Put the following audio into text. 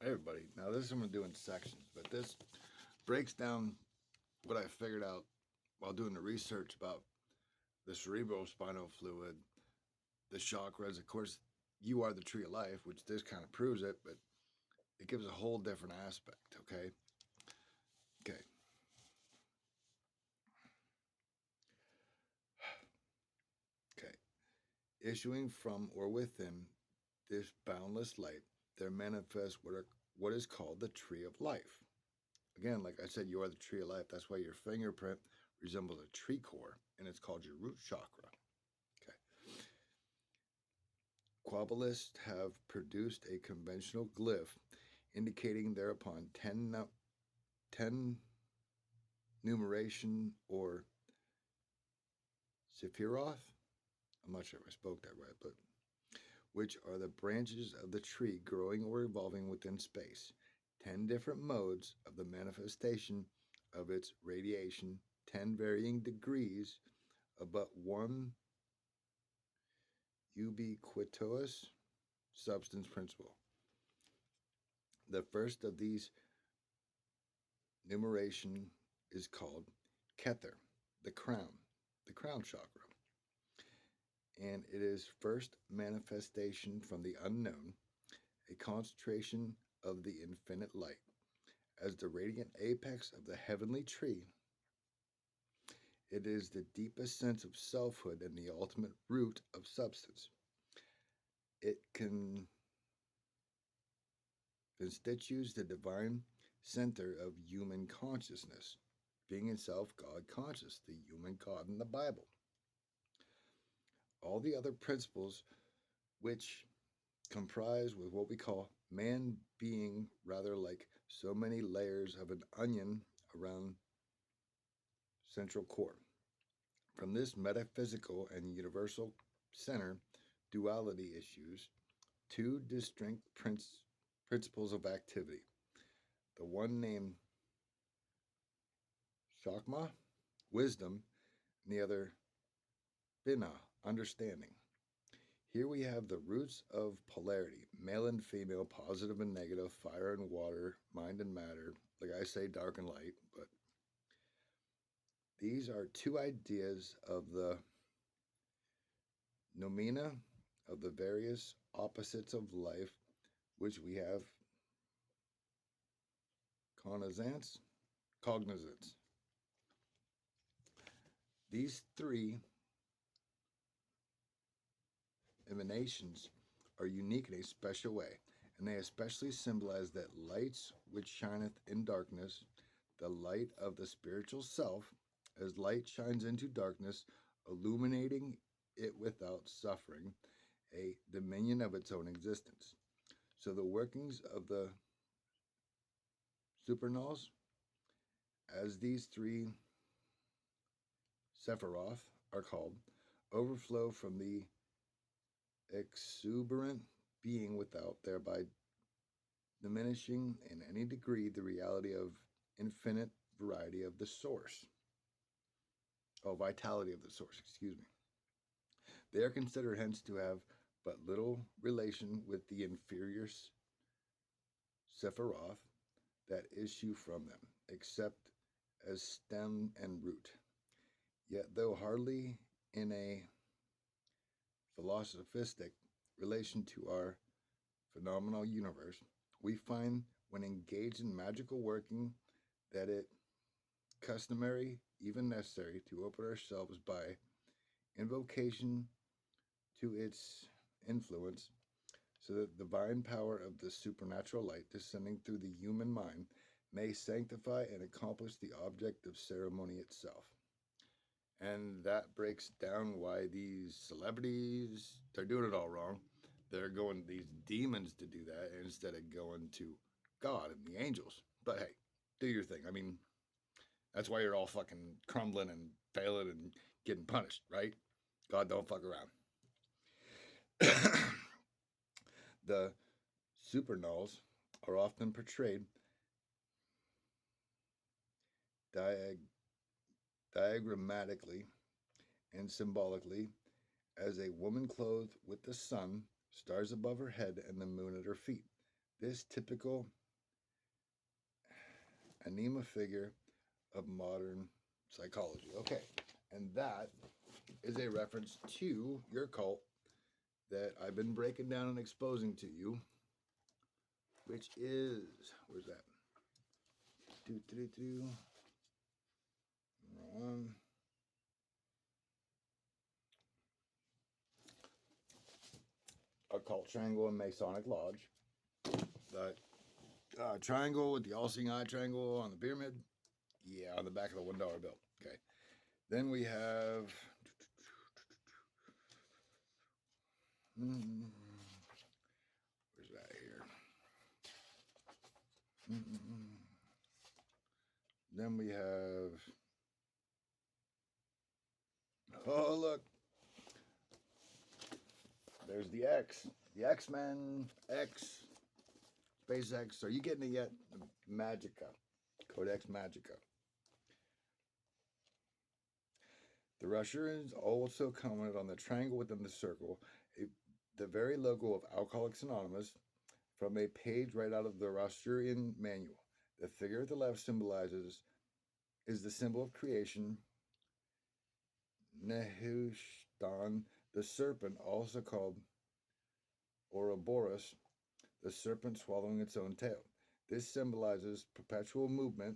Hey everybody. Now this I'm gonna do in sections, but this breaks down what I figured out while doing the research about the cerebral spinal fluid, the chakras. Of course, you are the tree of life, which this kind of proves it, but it gives a whole different aspect. Okay. Okay. Okay. Issuing from or within this boundless light, there manifests what is called the tree of life. Again, like I said, you are the tree of life. That's why your fingerprint resembles a tree core, and it's called your root chakra. Okay. Quabbalists have produced a conventional glyph indicating thereupon 10 numeration or Sephiroth. I'm not sure if I spoke that right, but which are the branches of the tree growing or evolving within space. 10 different modes of the manifestation of its radiation, 10 varying degrees of but one ubiquitous substance principle. The first of these numeration is called Kether, the crown chakra. And it is first manifestation from the unknown, a concentration of the infinite light. As the radiant apex of the heavenly tree, it is the deepest sense of selfhood and the ultimate root of substance. It constitutes the divine center of human consciousness, being itself God conscious, the human God in the Bible. All the other principles which comprise with what we call man being rather like so many layers of an onion around central core. From this metaphysical and universal center, duality issues two distinct principles of activity. The one named Shakma, wisdom, and the other Bina, understanding. Here we have the roots of polarity, male and female, positive and negative, fire and water, mind and matter, like I say, dark and light, but these are two ideas of the noumena of the various opposites of life, which we have cognizance. These three emanations are unique in a special way, and they especially symbolize that lights which shineth in darkness, the light of the spiritual self, as light shines into darkness, illuminating it without suffering a dominion of its own existence. So the workings of the supernals, as these three Sephiroth are called, overflow from the exuberant being without, thereby diminishing in any degree the reality of infinite variety of the source. Oh, vitality of the source, excuse me. They are considered hence to have but little relation with the inferior Sephiroth that issue from them, except as stem and root. Yet, though hardly in a philosophistic relation to our phenomenal universe, we find when engaged in magical working that it customary, even necessary, to open ourselves by invocation to its influence, so that the divine power of the supernatural light descending through the human mind may sanctify and accomplish the object of ceremony itself. And that breaks down why these celebrities, they're doing it all wrong. They're going these demons to do that instead of going to God and the angels. But hey, do your thing. I mean, that's why you're all fucking crumbling and failing and getting punished, right? God don't fuck around. The supernulls are often portrayed diagrammatically and symbolically as a woman clothed with the sun, stars above her head, and the moon at her feet. this typical anima figure of modern psychology. Okay, and that is a reference to your cult that I've been breaking down and exposing to you, which is, where's that? Wrong. Occult Triangle and Masonic Lodge. The triangle with the all-seeing eye triangle on the pyramid. Yeah, on the back of the $1 bill. Okay. Then we have. Where's that here? Then we have. Oh, look. There's the X. The X-Men. X. SpaceX. Are you getting it yet? Magica. Codex Magica. The Rusher is also commented on the triangle within the circle, the very logo of Alcoholics Anonymous, from a page right out of the Rosterian manual. The figure at the left is the symbol of creation. Nehushtan, the serpent, also called Ouroboros, the serpent swallowing its own tail. This symbolizes perpetual movement